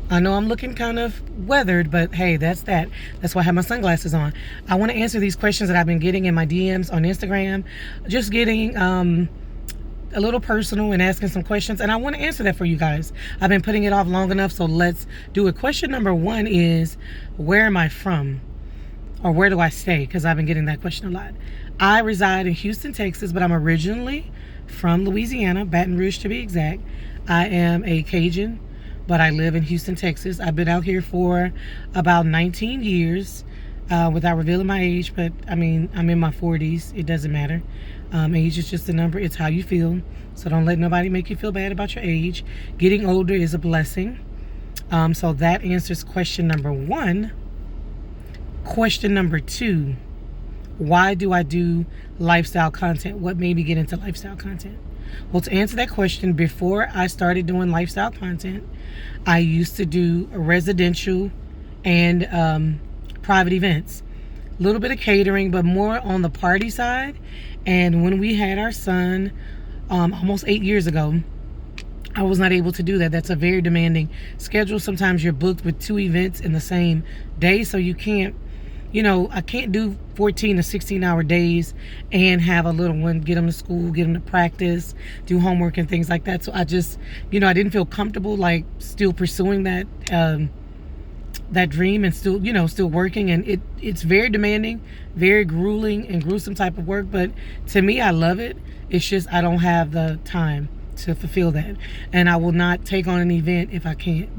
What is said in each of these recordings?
I know I'm looking kind of weathered, but hey, that's that. That's why I have my sunglasses on. I want to answer these questions that I've been getting in my DMs on Instagram. Just getting a little personal and asking some questions, and I want to answer that for you guys. I've been putting it off long enough, so let's do it. Question number one is, where am I from? Or where do I stay? Because I've been getting that question a lot. I reside in Houston, Texas, but I'm originally from Louisiana, Baton Rouge to be exact. I am a Cajun, but I live in Houston, Texas. I've been out here for about 19 years, without revealing my age, but I mean, I'm in my 40s. It doesn't matter. Age is just a number. It's how you feel. So don't let nobody make you feel bad about your age. Getting older is a blessing. So that answers question number one. Question number two, why do I do lifestyle content? What made me get into lifestyle content? Well, to answer that question, before I started doing lifestyle content, I used to do residential and private events. A little bit of catering, but more on the party side. And when we had our son almost 8 years ago, I was not able to do that. That's a very demanding schedule. Sometimes you're booked with 2 events in the same day, so you can't, I can't do 14 to 16 hour days and have a little one, get them to school, get them to practice, do homework and things like that. So I just, I didn't feel comfortable like still pursuing that that dream and still, still working. And it's very demanding, very grueling and gruesome type of work. But to me, I love it. It's just I don't have the time to fulfill that, and I will not take on an event if I can't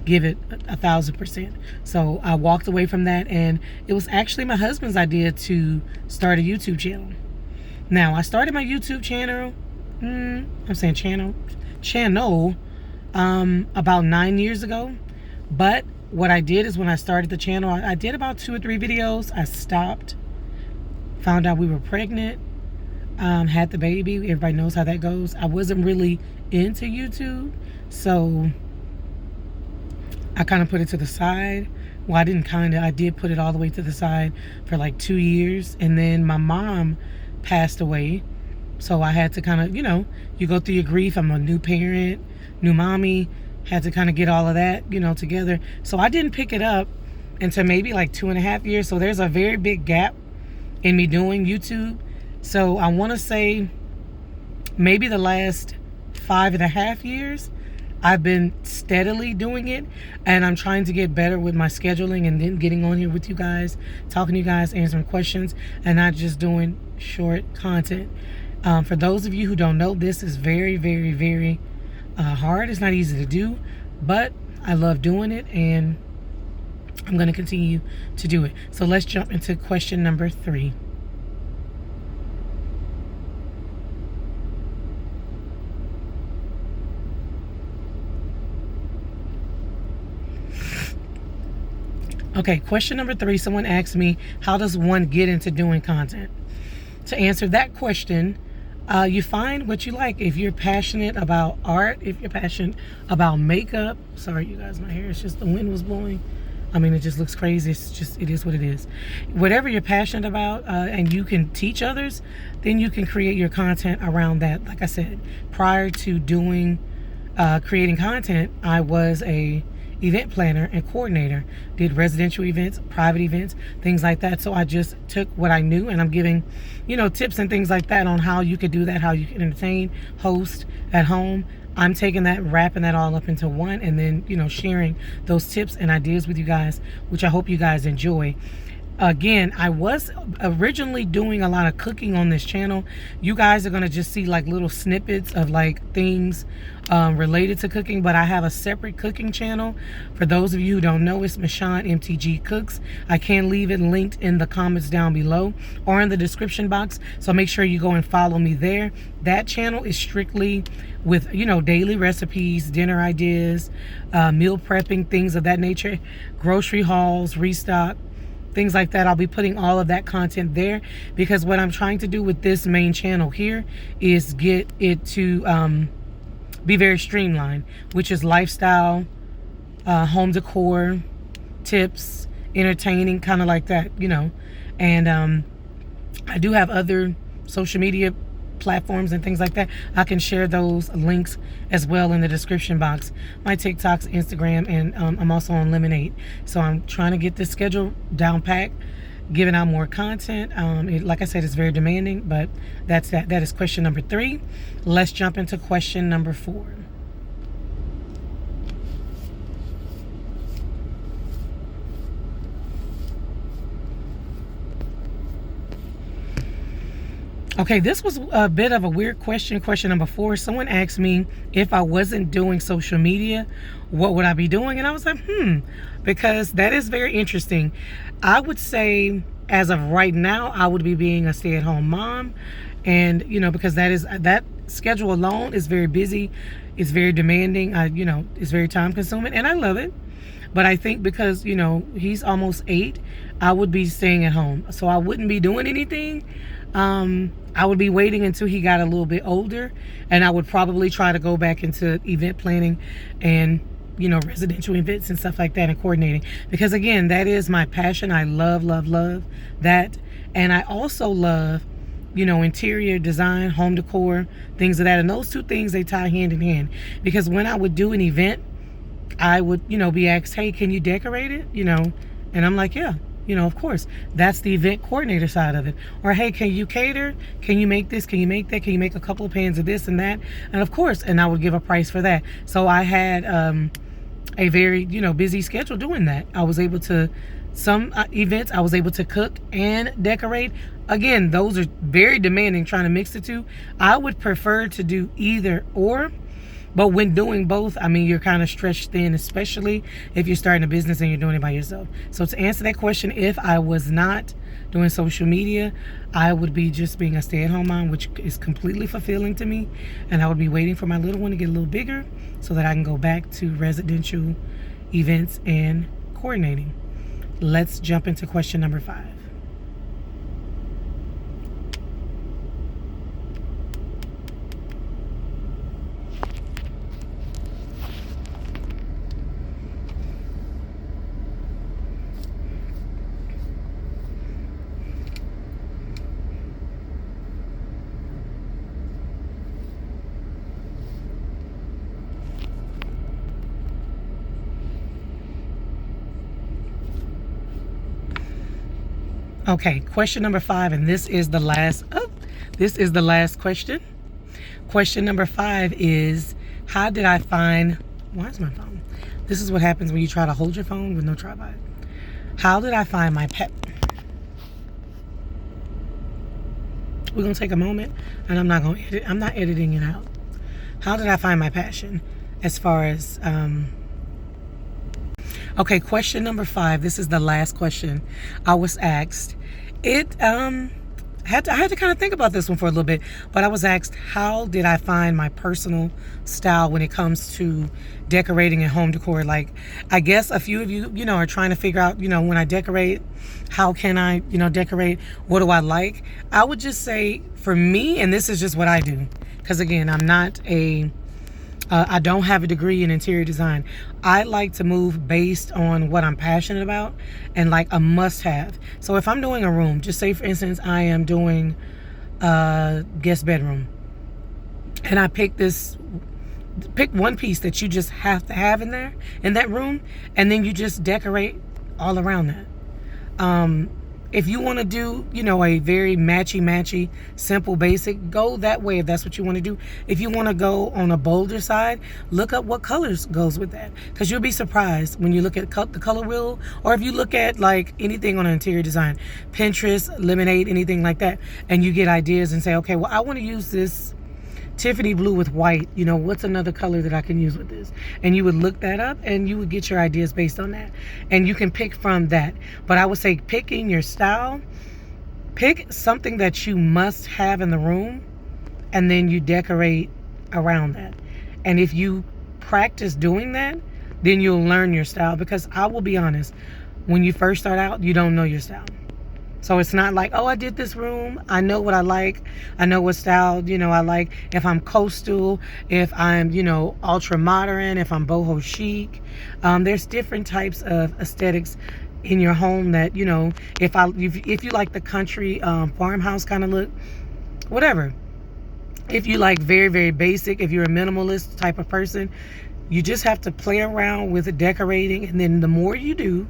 give it 1,000%. So I walked away from that, and it was actually my husband's idea to start a YouTube channel. Now, I started my YouTube channel about 9 years ago. But what I did is when I started the channel, I did about 2 or 3 videos. I stopped, found out we were pregnant, had the baby. Everybody knows how that goes. I wasn't really into YouTube, so I kind of put it to the side. Well, I did put it all the way to the side for like 2 years, and then my mom passed away, so I had to kind of, you go through your grief. I'm a new parent, new mommy, had to kind of get all of that, together. So I didn't pick it up until maybe like 2.5 years. So there's a very big gap in me doing YouTube. So I want to say maybe the last 5.5 years, I've been steadily doing it, and I'm trying to get better with my scheduling and then getting on here with you guys, talking to you guys, answering questions, and not just doing short content. For those of you who don't know, this is very, very, very hard. It's not easy to do, but I love doing it, and I'm going to continue to do it. So let's jump into question number 3. Okay, question number 3. Someone asked me, how does one get into doing content? To answer that question, you find what you like. If you're passionate about art, if you're passionate about makeup, sorry you guys, my hair is just, the wind was blowing. I mean, it just looks crazy. It is what it is. Whatever you're passionate about, and you can teach others, then you can create your content around that. Like I said, prior to doing creating content, I was a event planner and coordinator, did residential events, private events, things like that. So I just took what I knew, and I'm giving, tips and things like that on how you could do that, how you can entertain, host at home. I'm taking that, wrapping that all up into one, and then, sharing those tips and ideas with you guys, which I hope you guys enjoy. Again, I was originally doing a lot of cooking on this channel. You guys are going to just see like little snippets of like things related to cooking, but I have a separate cooking channel. For those of you who don't know, it's Michonne MTG Cooks. I can leave it linked in the comments down below or in the description box, so make sure you go and follow me there. That channel is strictly with, daily recipes, dinner ideas, meal prepping, things of that nature, grocery hauls, restock, things like that. I'll be putting all of that content there, because what I'm trying to do with this main channel here is get it to be very streamlined, which is lifestyle, home decor, tips, entertaining, kind of like that, And I do have other social media platforms and things like that, I can share those links as well in the description box. My TikToks, Instagram, and I'm also on Lemonade. So I'm trying to get this schedule down packed, giving out more content. Like I said, it's very demanding, but that's that. That is question number 3. Let's jump into question number 4. Okay, this was a bit of a weird question. Question number 4. Someone asked me if I wasn't doing social media, what would I be doing? And I was like, because that is very interesting. I would say, as of right now, I would be being a stay-at-home mom. And, because that schedule alone is very busy. It's very demanding. It's very time-consuming, and I love it. But I think because, he's almost 8, I would be staying at home. So I wouldn't be doing anything. I would be waiting until he got a little bit older, and I would probably try to go back into event planning and, residential events and stuff like that, and coordinating. Because again, that is my passion. I love, love, love that. And I also love, interior design, home decor, things of that. And those two things, they tie hand in hand. Because when I would do an event, I would, be asked, hey, can you decorate it? And I'm like, yeah. Of course, that's the event coordinator side of it. Or, hey, can you cater? Can you make this? Can you make that? Can you make a couple of pans of this and that? And of course, and I would give a price for that. So I had a very, busy schedule doing that. I was able to, some events, I was able to cook and decorate. Again, those are very demanding, trying to mix the two. I would prefer to do either or. But when doing both, you're kind of stretched thin, especially if you're starting a business and you're doing it by yourself. So to answer that question, if I was not doing social media, I would be just being a stay-at-home mom, which is completely fulfilling to me. And I would be waiting for my little one to get a little bigger so that I can go back to residential events and coordinating. Let's jump into question number 5. Okay, question number 5, and this is the last question. Question number 5 is, how did I find, why is my phone? This is what happens when you try to hold your phone with no tripod. How did I find my pet? We're going to take a moment, and I'm not editing it out. How did I find my passion as far as, okay, question number 5. This is the last question I was asked. I had to kind of think about this one for a little bit, but I was asked, how did I find my personal style when it comes to decorating and home decor? Like, I guess a few of you, are trying to figure out, when I decorate, how can I, decorate? What do I like? I would just say, for me, and this is just what I do, because again, I don't have a degree in interior design. I like to move based on what I'm passionate about and like a must-have. So if I'm doing a room, just say for instance, I am doing a guest bedroom, and I pick one piece that you just have to have in that room, and then you just decorate all around that. If you want to do, a very matchy, simple, basic, go that way if that's what you want to do. If you want to go on a bolder side, look up what colors goes with that. Because you'll be surprised when you look at the color wheel, or if you look at like anything on interior design, Pinterest, Lemonade, anything like that, and you get ideas and say, okay, well, I want to use this Tiffany blue with white, what's another color that I can use with this? And you would look that up, and you would get your ideas based on that, and you can pick from that. But I would say, picking your style, pick something that you must have in the room, and then you decorate around that. And if you practice doing that, then you'll learn your style. Because I will be honest, when you first start out, you don't know your style. So it's not like, oh, I did this room, I know what I like, I know what style, I like. If I'm coastal, if I'm, ultra modern, if I'm boho chic. There's different types of aesthetics in your home that, if you like the country farmhouse kind of look, whatever. If you like very, very basic, if you're a minimalist type of person, you just have to play around with the decorating, and then the more you do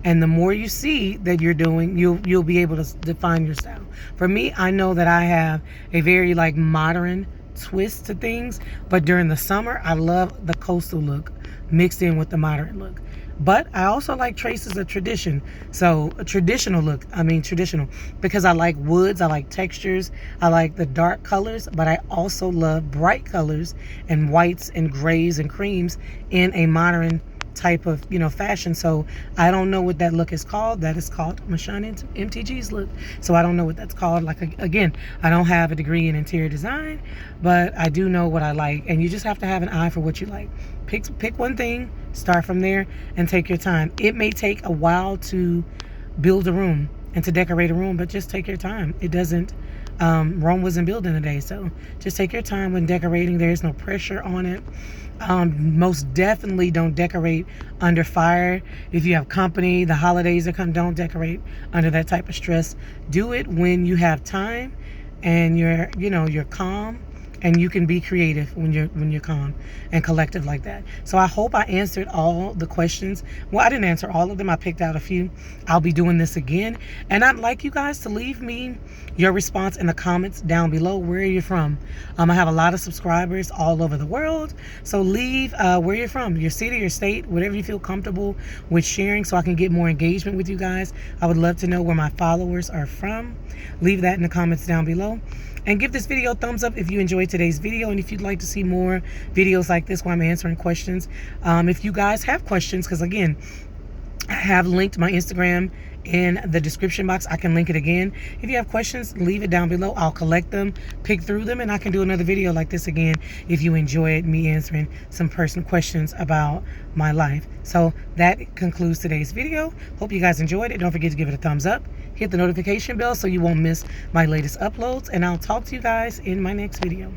and the more you see that you're doing, you'll be able to define your style. For me, I know that I have a very like modern twist to things, but during the summer I love the coastal look mixed in with the modern look. But I also like traces of tradition. So a traditional look, traditional, because I like woods, I like textures, I like the dark colors, but I also love bright colors and whites and grays and creams in a modern type of fashion. So I don't know what that look is called. That is called Mashawn MTG's look. So I don't know what that's called. Like, again, I don't have a degree in interior design, but I do know what I like, and you just have to have an eye for what you like. Pick one thing, start from there, and take your time. It may take a while to build a room and to decorate a room, but just take your time. It doesn't Rome wasn't built in a day, so just take your time when decorating. There is no pressure on it. Most definitely don't decorate under fire. If you have company, the holidays are coming, don't decorate under that type of stress. Do it when you have time and you're calm, and you can be creative when you're calm and collective like that. So I hope I answered all the questions. Well, I didn't answer all of them. I picked out a few. I'll be doing this again, and I'd like you guys to leave me your response in the comments down below. Where are you from? I have a lot of subscribers all over the world, so leave where you're from, your city, your state, whatever you feel comfortable with sharing, so I can get more engagement with you guys. I would love to know where my followers are from. Leave that in the comments down below. And give this video a thumbs up if you enjoyed today's video, and if you'd like to see more videos like this where I'm answering questions. If you guys have questions, because again, I have linked my Instagram in the description box. I can link it again. If you have questions, leave it down below. I'll collect them, pick through them, and I can do another video like this again if you enjoyed me answering some personal questions about my life. So that concludes today's video. Hope you guys enjoyed it. Don't forget to give it a thumbs up. Hit the notification bell so you won't miss my latest uploads, and I'll talk to you guys in my next video.